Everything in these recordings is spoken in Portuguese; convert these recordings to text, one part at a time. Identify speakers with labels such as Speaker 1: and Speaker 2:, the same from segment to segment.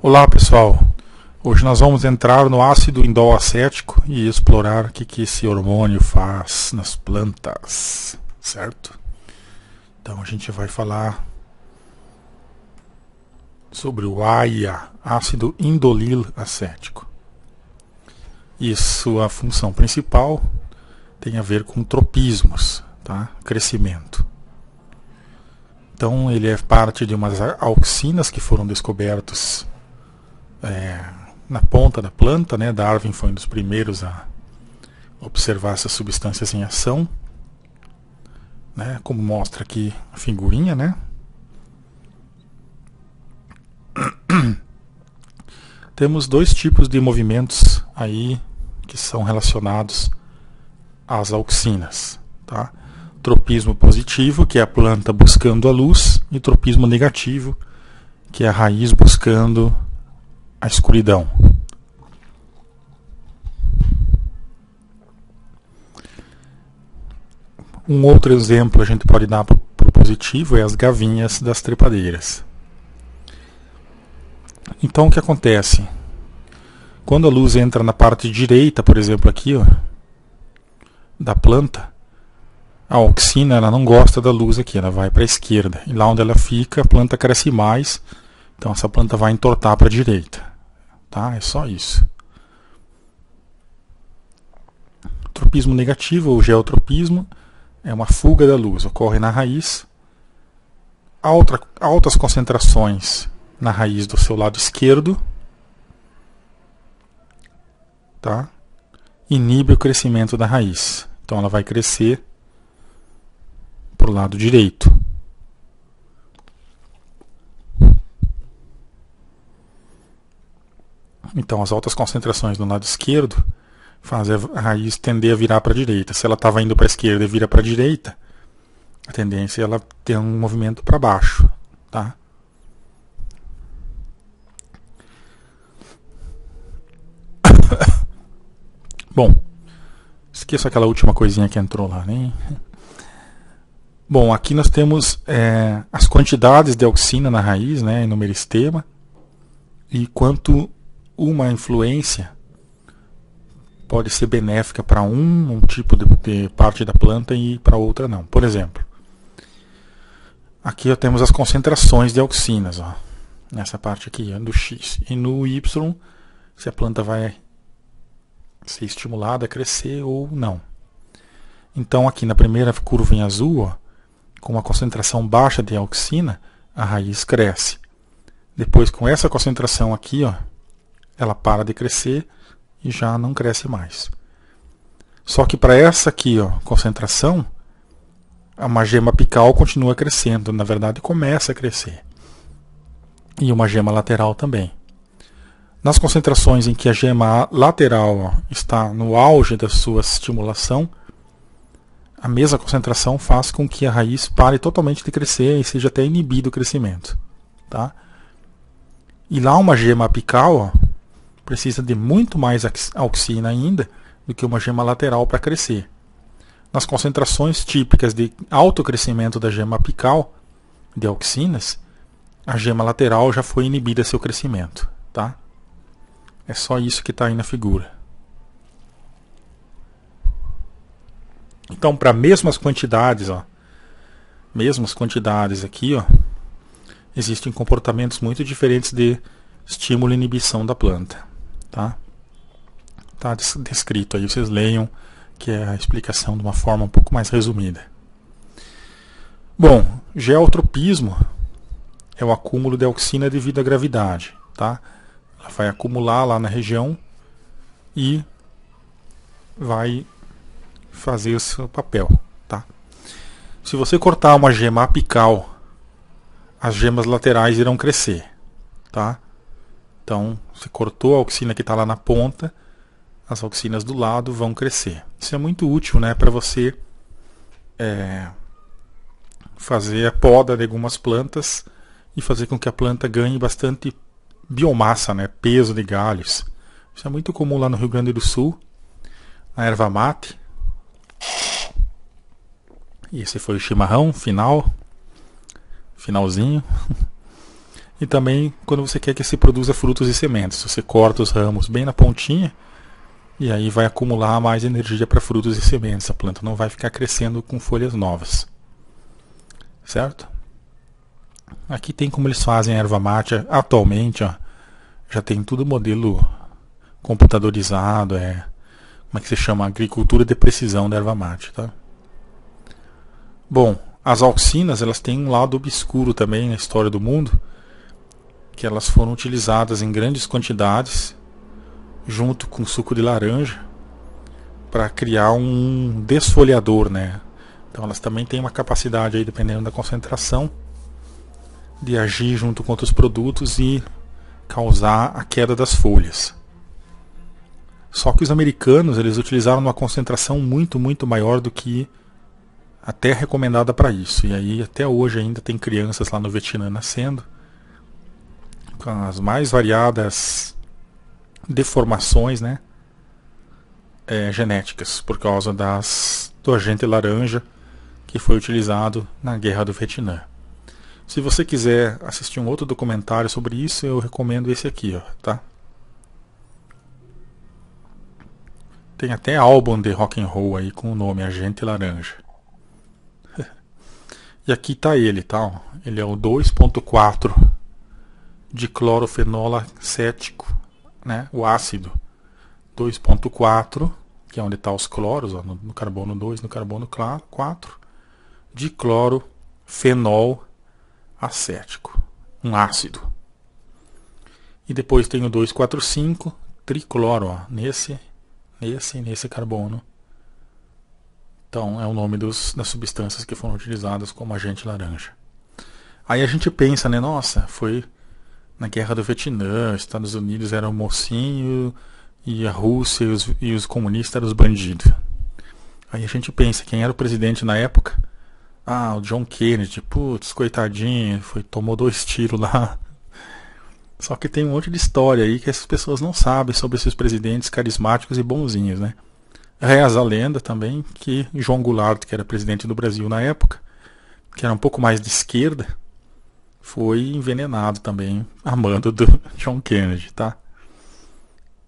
Speaker 1: Olá pessoal, hoje nós vamos entrar no ácido indol acético e explorar o que esse hormônio faz nas plantas, certo? Então a gente vai falar sobre o AIA, ácido indolil acético. E sua função principal tem a ver com tropismos, tá? Crescimento. Então ele é parte de umas auxinas que foram descobertos na ponta da planta, né? Darwin foi um dos primeiros a observar essas substâncias em ação, né? Como mostra aqui a figurinha, né? Temos dois tipos de movimentos aí que são relacionados às auxinas, tá? Tropismo positivo, que é a planta buscando a luz, e tropismo negativo, que é a raiz buscando a escuridão. Um outro exemplo a gente pode dar para o positivo é as gavinhas das trepadeiras. Então o que acontece? Quando a luz entra na parte direita, por exemplo aqui, ó, da planta, a auxina ela não gosta da luz aqui, ela vai para a esquerda. E lá onde ela fica, a planta cresce mais, então essa planta vai entortar para a direita. Tá? É só isso. Tropismo negativo, ou geotropismo, é uma fuga da luz, ocorre na raiz. Altas concentrações na raiz do seu lado esquerdo, tá? Inibe o crescimento da raiz. Então ela vai crescer para o lado direito. Então as altas concentrações no lado esquerdo fazem a raiz tender a virar para a direita. Se ela estava indo para a esquerda e vira para a direita, a tendência é ela ter um movimento para baixo, tá? Bom, esqueça aquela última coisinha que entrou lá, né? Bom, aqui nós temos as quantidades de auxina na raiz, né, no meristema, e quanto uma influência pode ser benéfica para um tipo de parte da planta e para outra não. Por exemplo, aqui temos as concentrações de auxinas, ó, nessa parte aqui, ó, do X. E no Y, se a planta vai ser estimulada a crescer ou não. Então aqui na primeira curva em azul, ó, com uma concentração baixa de auxina, a raiz cresce. Depois com essa concentração aqui, ó, ela para de crescer e já não cresce mais. Só que para essa aqui, ó, concentração, uma gema apical continua crescendo, na verdade começa a crescer. E uma gema lateral também. Nas concentrações em que a gema lateral, ó, está no auge da sua estimulação, a mesma concentração faz com que a raiz pare totalmente de crescer e seja até inibido o crescimento. Tá? E lá uma gema apical, ó, precisa de muito mais auxina ainda do que uma gema lateral para crescer. Nas concentrações típicas de alto crescimento da gema apical, de auxinas, a gema lateral já foi inibida seu crescimento. Tá? É só isso que está aí na figura. Então, para mesmas quantidades, ó, aqui, ó, existem comportamentos muito diferentes de estímulo e inibição da planta. Tá? Tá descrito aí, vocês leiam, que é a explicação de uma forma um pouco mais resumida. Bom, geotropismo é o acúmulo de auxina devido à gravidade. Tá? Ela vai acumular lá na região e vai fazer o seu papel. Tá? Se você cortar uma gema apical, as gemas laterais irão crescer. Tá? Então, você cortou a auxina que está lá na ponta, as auxinas do lado vão crescer. Isso é muito útil, né, para você fazer a poda de algumas plantas e fazer com que a planta ganhe bastante biomassa, né, peso de galhos. Isso é muito comum lá no Rio Grande do Sul, na erva mate. E esse foi o chimarrão finalzinho. e também quando você quer que se produza frutos e sementes. Você corta os ramos bem na pontinha e aí vai acumular mais energia para frutos e sementes. A planta não vai ficar crescendo com folhas novas. Certo? Aqui tem como eles fazem a erva mate atualmente, ó, já tem tudo modelo computadorizado, como é que se chama? Agricultura de precisão da erva mate, tá? Bom, as auxinas, elas têm um lado obscuro também na história do mundo, que elas foram utilizadas em grandes quantidades, junto com suco de laranja, para criar um desfolhador, né? Então elas também têm uma capacidade aí, dependendo da concentração, de agir junto com outros produtos e causar a queda das folhas. Só que os americanos, eles utilizaram uma concentração muito, muito maior do que até recomendada para isso. E aí até hoje ainda tem crianças lá no Vietnã nascendo com as mais variadas deformações, né, genéticas, por causa do agente laranja que foi utilizado na Guerra do Vietnã. Se você quiser assistir um outro documentário sobre isso, eu recomendo esse aqui, ó, tá? Tem até álbum de rock and roll aí com o nome Agente Laranja. E aqui tá ele, tá? Ele é o 2,4 de clorofenol acético, né? O ácido 2,4, que é onde está os cloros, ó, no carbono 2, no carbono 4, de clorofenol acético, um ácido. E depois tem o 2,4,5 tricloro, ó, nesse carbono. Então é o nome das substâncias que foram utilizadas como agente laranja. Aí a gente pensa, né, nossa, foi na Guerra do Vietnã, Estados Unidos era o mocinho e a Rússia e os comunistas eram os bandidos. Aí a gente pensa, quem era o presidente na época? Ah, o John Kennedy, putz, coitadinho, tomou 2 tiros lá. Só que tem um monte de história aí que essas pessoas não sabem sobre esses presidentes carismáticos e bonzinhos, né? Reza a lenda também que João Goulart, que era presidente do Brasil na época, que era um pouco mais de esquerda, foi envenenado também a mando do John Kennedy, tá?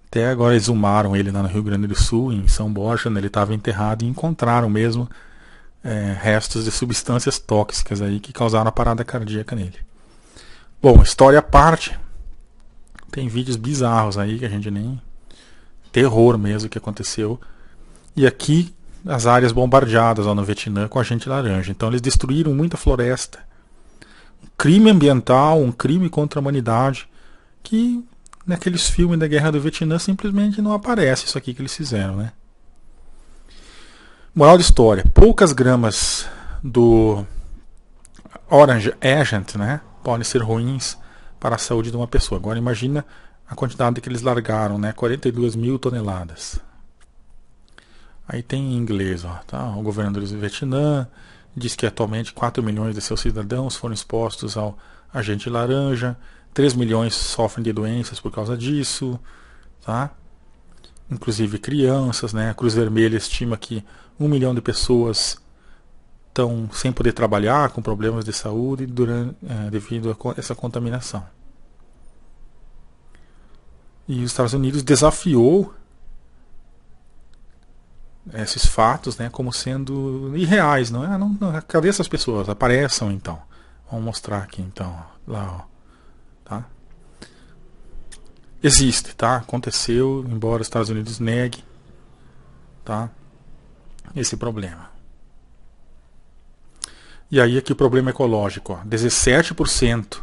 Speaker 1: Até agora exumaram ele lá no Rio Grande do Sul, em São Borja, né? Ele estava enterrado e encontraram mesmo restos de substâncias tóxicas aí que causaram a parada cardíaca nele. Bom, história à parte, tem vídeos bizarros aí que a gente nem... terror mesmo que aconteceu. E aqui as áreas bombardeadas lá no Vietnã com agente laranja. Então eles destruíram muita floresta. Um crime ambiental, um crime contra a humanidade, que naqueles filmes da Guerra do Vietnã simplesmente não aparece isso aqui que eles fizeram, né? Moral da história, poucas gramas do Orange Agent, né, podem ser ruins para a saúde de uma pessoa. Agora imagina a quantidade que eles largaram, né, 42 mil toneladas. Aí tem em inglês, ó, tá? O governo do Vietnã diz que atualmente 4 milhões de seus cidadãos foram expostos ao agente laranja, 3 milhões sofrem de doenças por causa disso, tá? Inclusive crianças, né? A Cruz Vermelha estima que 1 milhão de pessoas estão sem poder trabalhar, com problemas de saúde devido a essa contaminação. E os Estados Unidos desafiou esses fatos, né, como sendo irreais, não é? Não, cadê essas pessoas? Apareçam então. Vamos mostrar aqui então, lá, ó, tá? Existe, tá? Aconteceu, embora os Estados Unidos negue, tá? Esse problema. E aí aqui o problema ecológico, ó, 17%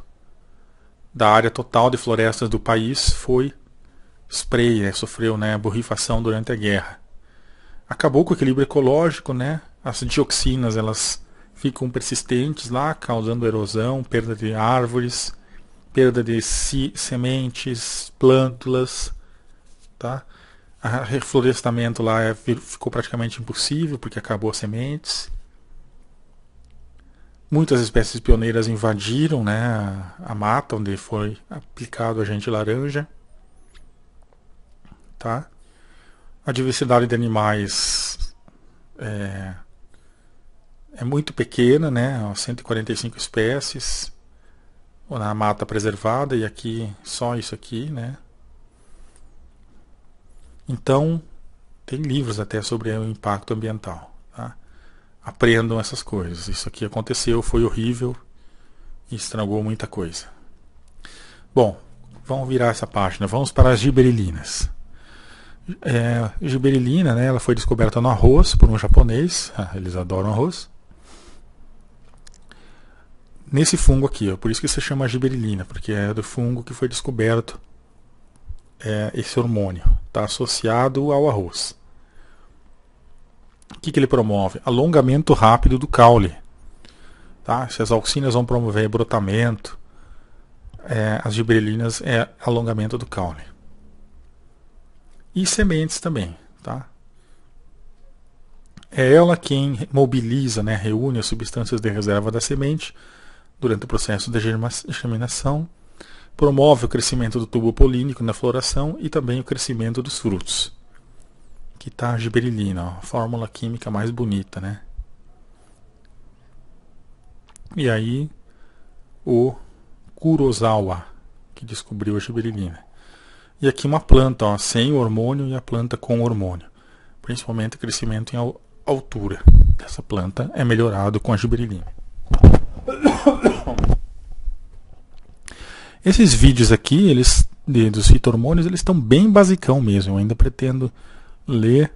Speaker 1: da área total de florestas do país foi spray, né, sofreu, né, borrifação durante a guerra. Acabou com o equilíbrio ecológico, né? As dioxinas elas ficam persistentes lá, causando erosão, perda de árvores, perda de sementes, plântulas, tá? O reflorestamento lá ficou praticamente impossível porque acabou as sementes. Muitas espécies pioneiras invadiram, né, a mata onde foi aplicado o agente laranja, tá? A diversidade de animais é muito pequena, né? 145 espécies. na mata preservada, e aqui só isso aqui, né? Então, tem livros até sobre o impacto ambiental. Tá? Aprendam essas coisas. Isso aqui aconteceu, foi horrível e estragou muita coisa. Bom, vamos virar essa página. Vamos para as giberelinas. Giberelina, né, ela foi descoberta no arroz por um japonês. Eles adoram arroz. Nesse fungo aqui, ó, por isso que se chama giberelina, porque é do fungo que foi descoberto esse hormônio. Está associado ao arroz. O que ele promove? Alongamento rápido do caule. Tá? Se as auxinas vão promover brotamento, as giberelinas é alongamento do caule. E sementes também. Tá? É ela quem mobiliza, né, reúne as substâncias de reserva da semente durante o processo de germinação, promove o crescimento do tubo polínico na floração e também o crescimento dos frutos. Aqui está a giberelina, ó, a fórmula química mais bonita, né? E aí o Kurosawa, que descobriu a giberelina. E aqui uma planta, ó, sem hormônio, e a planta com hormônio. Principalmente o crescimento em altura dessa planta é melhorado com a giberelina. Esses vídeos aqui, dos fito-hormônios, eles estão bem basicão mesmo. Eu ainda pretendo ler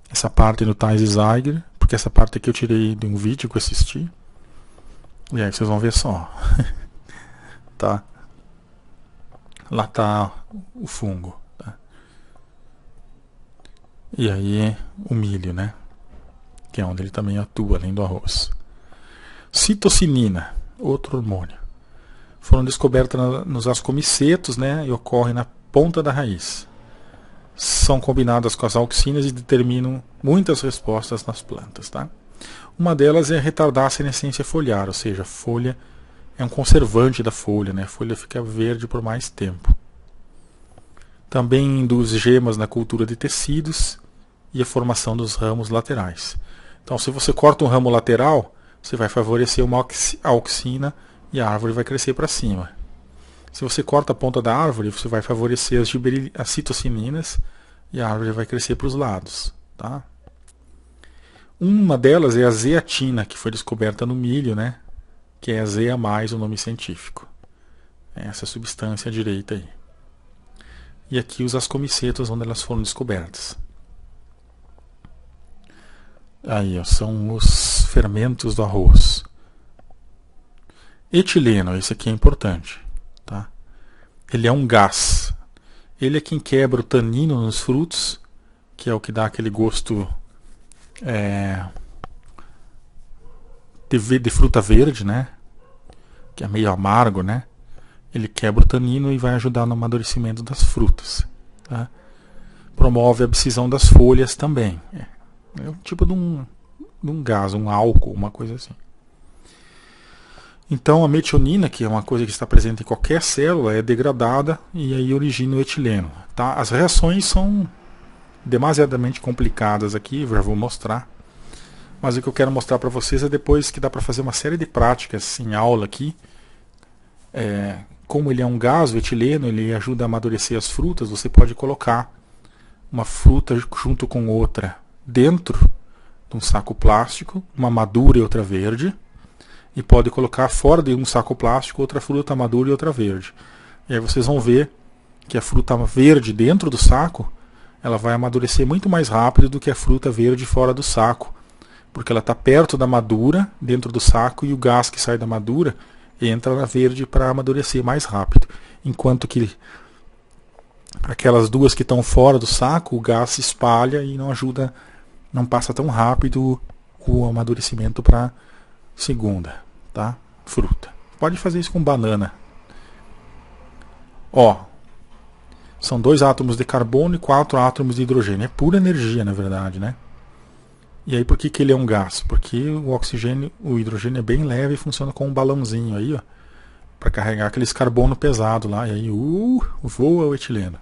Speaker 1: essa parte do Thais Zeiger, porque essa parte aqui eu tirei de um vídeo que eu assisti. E aí vocês vão ver só. Tá? Lá está o fungo. Tá? E aí o milho, né? Que é onde ele também atua, além do arroz. Citocinina, outro hormônio. Foram descobertas nos ascomicetos, né, e ocorrem na ponta da raiz. São combinadas com as auxinas e determinam muitas respostas nas plantas. Tá? Uma delas é retardar a senescência foliar, ou seja, a folha é um conservante da folha, né? A folha fica verde por mais tempo. Também induz gemas na cultura de tecidos e a formação dos ramos laterais. Então, se você corta um ramo lateral, você vai favorecer uma auxina e a árvore vai crescer para cima. Se você corta a ponta da árvore, você vai favorecer as citocininas e a árvore vai crescer para os lados. Tá? Uma delas é a zeatina, que foi descoberta no milho, né? Que é a zea mais o nome científico. É essa substância à direita aí. E aqui os ascomicetos, onde elas foram descobertas. Aí, ó, são os fermentos do arroz. Etileno, esse aqui é importante. Tá? Ele é um gás. Ele é quem quebra o tanino nos frutos, que é o que dá aquele gosto de fruta verde, né? Que é meio amargo, né? Ele quebra o tanino e vai ajudar no amadurecimento das frutas. Tá? Promove a abscisão das folhas também. É um tipo de um gás, um álcool, uma coisa assim. Então a metionina, que é uma coisa que está presente em qualquer célula, é degradada e aí origina o etileno. Tá? As reações são demasiadamente complicadas aqui, já vou mostrar. Mas o que eu quero mostrar para vocês é depois que dá para fazer uma série de práticas em aula aqui. Como ele é um gás, o etileno, ele ajuda a amadurecer as frutas, você pode colocar uma fruta junto com outra dentro de um saco plástico, uma madura e outra verde, e pode colocar fora de um saco plástico outra fruta madura e outra verde. E aí vocês vão ver que a fruta verde dentro do saco, ela vai amadurecer muito mais rápido do que a fruta verde fora do saco, porque ela está perto da madura, dentro do saco, e o gás que sai da madura entra na verde para amadurecer mais rápido. Enquanto que aquelas duas que estão fora do saco, o gás se espalha e não ajuda, não passa tão rápido o amadurecimento para segunda, tá? Fruta. Pode fazer isso com banana. Ó, são 2 átomos de carbono e 4 átomos de hidrogênio. É pura energia, na verdade, né? E aí por que ele é um gás? Porque o oxigênio, o hidrogênio é bem leve e funciona como um balãozinho aí, ó, para carregar aqueles carbono pesado lá. E aí voa o etileno.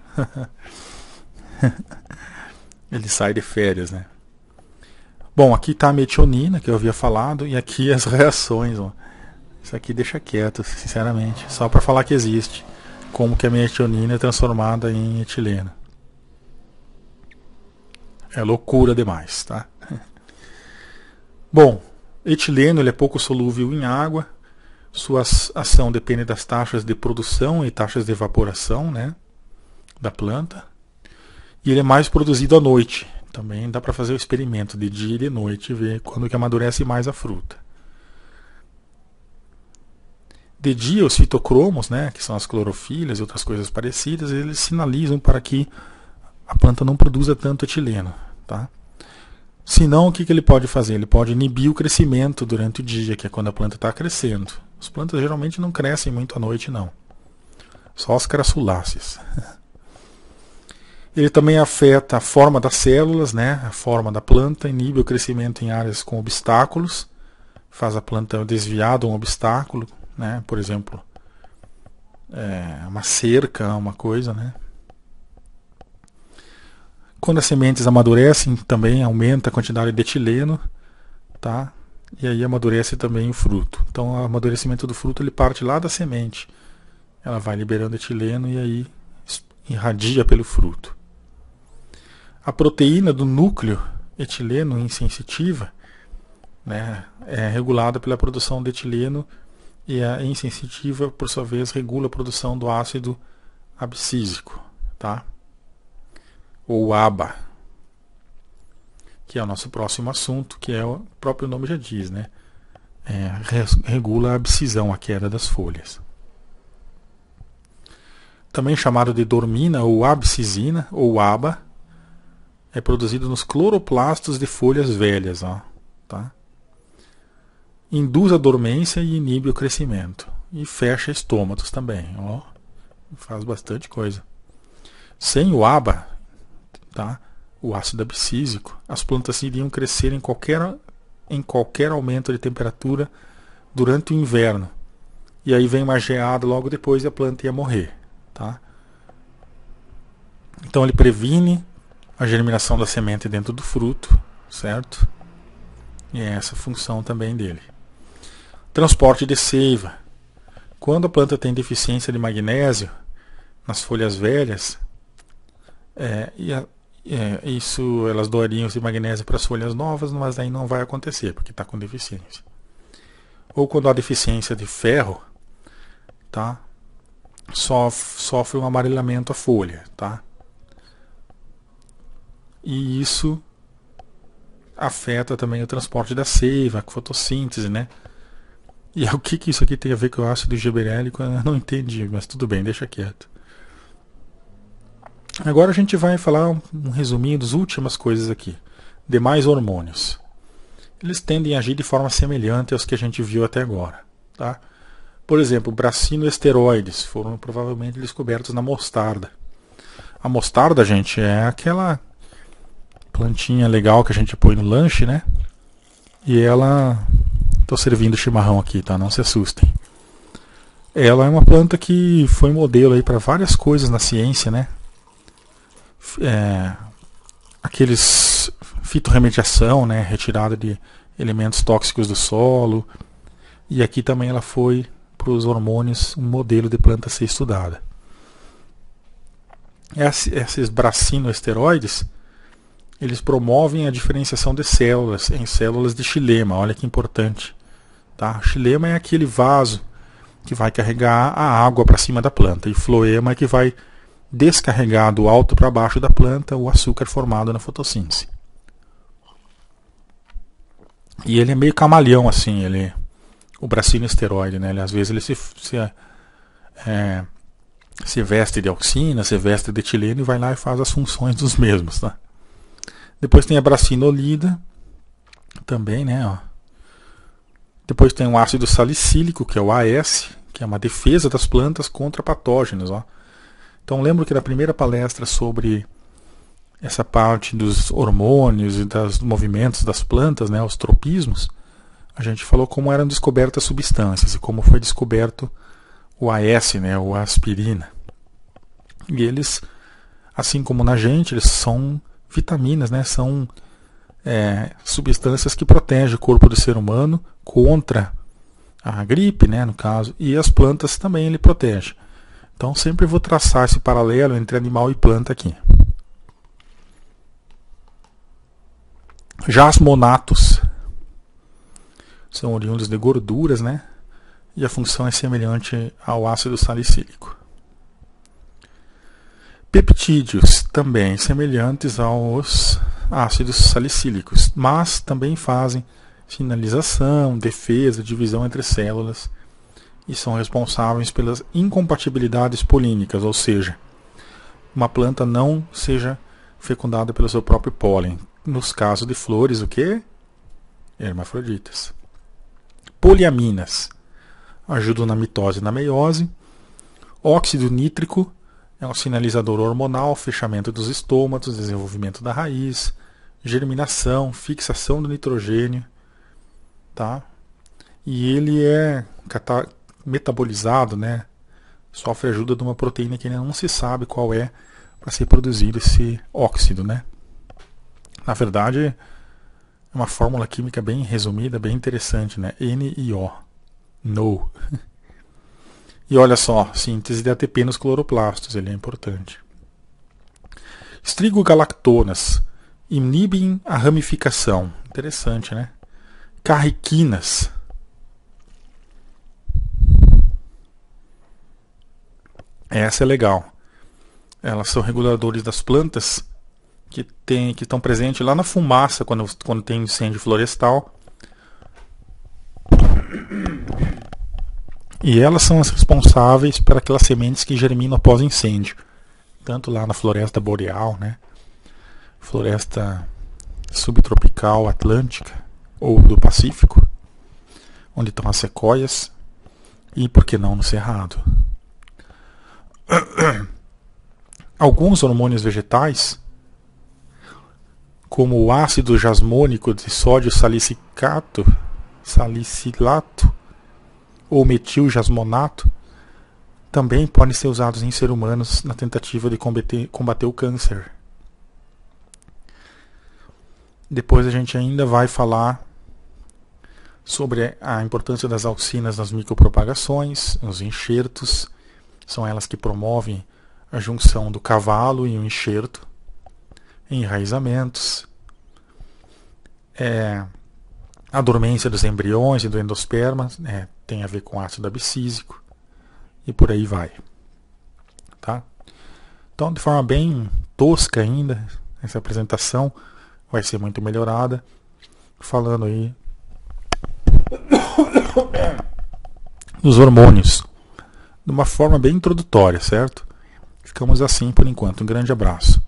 Speaker 1: Ele sai de férias, né? Bom, aqui está a metionina, que eu havia falado, e aqui as reações. Ó. Isso aqui deixa quieto, sinceramente. Só para falar que existe. Como que a metionina é transformada em etileno. É loucura demais, tá? Bom, etileno ele é pouco solúvel em água. Sua ação depende das taxas de produção e taxas de evaporação, né, da planta. E ele é mais produzido à noite. Também dá para fazer o experimento de dia e de noite e ver quando que amadurece mais a fruta. De dia, os fitocromos, né, que são as clorofilas e outras coisas parecidas, eles sinalizam para que a planta não produza tanto etileno. Tá? Se não, o que ele pode fazer? Ele pode inibir o crescimento durante o dia, que é quando a planta está crescendo. As plantas geralmente não crescem muito à noite, não. Só as crassuláceas. Ele também afeta a forma das células, né, a forma da planta, inibe o crescimento em áreas com obstáculos, faz a planta desviar de um obstáculo, né, por exemplo, uma cerca, uma coisa, né. Quando as sementes amadurecem, também aumenta a quantidade de etileno, tá? E aí amadurece também o fruto. Então, o amadurecimento do fruto ele parte lá da semente. Ela vai liberando etileno e aí irradia pelo fruto. A proteína do núcleo etileno insensitiva, né, é regulada pela produção de etileno e a insensitiva, por sua vez, regula a produção do ácido abscísico, tá? Ou ABA, que é o nosso próximo assunto, que é o próprio nome já diz, né? Regula a abscisão, a queda das folhas. Também chamado de dormina ou abscisina, ou ABA, é produzido nos cloroplastos de folhas velhas, ó, tá? Induz a dormência e inibe o crescimento. E fecha estômatos também, ó. Faz bastante coisa. Sem o ABA, tá? O ácido abscísico, as plantas iriam crescer em qualquer aumento de temperatura durante o inverno. E aí vem uma geada logo depois e a planta ia morrer, tá? Então ele previne a germinação da semente dentro do fruto, certo? E é essa a função também dele. Transporte de seiva. Quando a planta tem deficiência de magnésio nas folhas velhas, elas doariam esse magnésio para as folhas novas, mas aí não vai acontecer, porque está com deficiência. Ou quando há deficiência de ferro, tá? Sofre um amarelamento a folha, tá? E isso afeta também o transporte da seiva, a fotossíntese, né? E o que isso aqui tem a ver com o ácido gibberélico, eu não entendi, mas tudo bem, deixa quieto. Agora a gente vai falar um resuminho das últimas coisas aqui. Demais hormônios. Eles tendem a agir de forma semelhante aos que a gente viu até agora, tá? Por exemplo, brasinoesteroides foram provavelmente descobertos na mostarda. A mostarda, gente, é aquela plantinha legal que a gente põe no lanche, né? E ela... Estou servindo chimarrão aqui, tá? Não se assustem. Ela é uma planta que foi modelo aí para várias coisas na ciência, né? Aqueles fitorremediação, né? Retirada de elementos tóxicos do solo. E aqui também ela foi para os hormônios um modelo de planta a ser estudada. Esses brasinoesteroides, eles promovem a diferenciação de células em células de xilema. Olha que importante. Tá? Xilema é aquele vaso que vai carregar a água para cima da planta. E floema é que vai descarregar do alto para baixo da planta o açúcar formado na fotossíntese. E ele é meio camaleão assim, o brasinoesteroide, né? Às vezes ele se veste de auxina, se veste de etileno e vai lá e faz as funções dos mesmos, tá? Depois tem a bracinolida, também, né? Ó. Depois tem o ácido salicílico, que é o AS, que é uma defesa das plantas contra patógenos, ó. Então lembro que na primeira palestra sobre essa parte dos hormônios e dos movimentos das plantas, né, os tropismos, a gente falou como eram descobertas substâncias e como foi descoberto o AS, né, ou a aspirina. E eles, assim como na gente, eles são vitaminas, né, são substâncias que protegem o corpo do ser humano contra a gripe, né, no caso, e as plantas também ele protege. Então sempre vou traçar esse paralelo entre animal e planta aqui. Já as monatos são oriundos de gorduras, né? E a função é semelhante ao ácido salicílico. Peptídeos também semelhantes aos ácidos salicílicos, mas também fazem sinalização, defesa, divisão entre células e são responsáveis pelas incompatibilidades polínicas, ou seja, uma planta não seja fecundada pelo seu próprio pólen. Nos casos de flores, o que? Hermafroditas. Poliaminas ajudam na mitose e na meiose. Óxido nítrico é um sinalizador hormonal, fechamento dos estômatos, desenvolvimento da raiz, germinação, fixação do nitrogênio, tá? E ele é metabolizado, né? Sofre ajuda de uma proteína que ainda não se sabe qual é para ser produzido esse óxido, né? Na verdade, é uma fórmula química bem resumida, bem interessante, né? NiO. No. E olha só, síntese de ATP nos cloroplastos, ele é importante. Estrigogalactonas inibem a ramificação. Interessante, né? Carriquinas. Essa é legal. Elas são reguladores das plantas que estão presentes lá na fumaça quando tem incêndio florestal. E elas são as responsáveis por aquelas sementes que germinam após incêndio. Tanto lá na floresta boreal, né? Floresta subtropical atlântica ou do Pacífico, onde estão as sequoias, e por que não no Cerrado. Alguns hormônios vegetais, como o ácido jasmônico de sódio salicilato ou metil-jasmonato, também podem ser usados em seres humanos na tentativa de combater o câncer. Depois a gente ainda vai falar sobre a importância das auxinas nas micropropagações, nos enxertos. São elas que promovem a junção do cavalo e o enxerto, enraizamentos, a dormência dos embriões e do endosperma, tem a ver com ácido abscísico, e por aí vai. Tá? Então, de forma bem tosca ainda, essa apresentação vai ser muito melhorada, falando aí dos hormônios, de uma forma bem introdutória, certo? Ficamos assim por enquanto. Um grande abraço.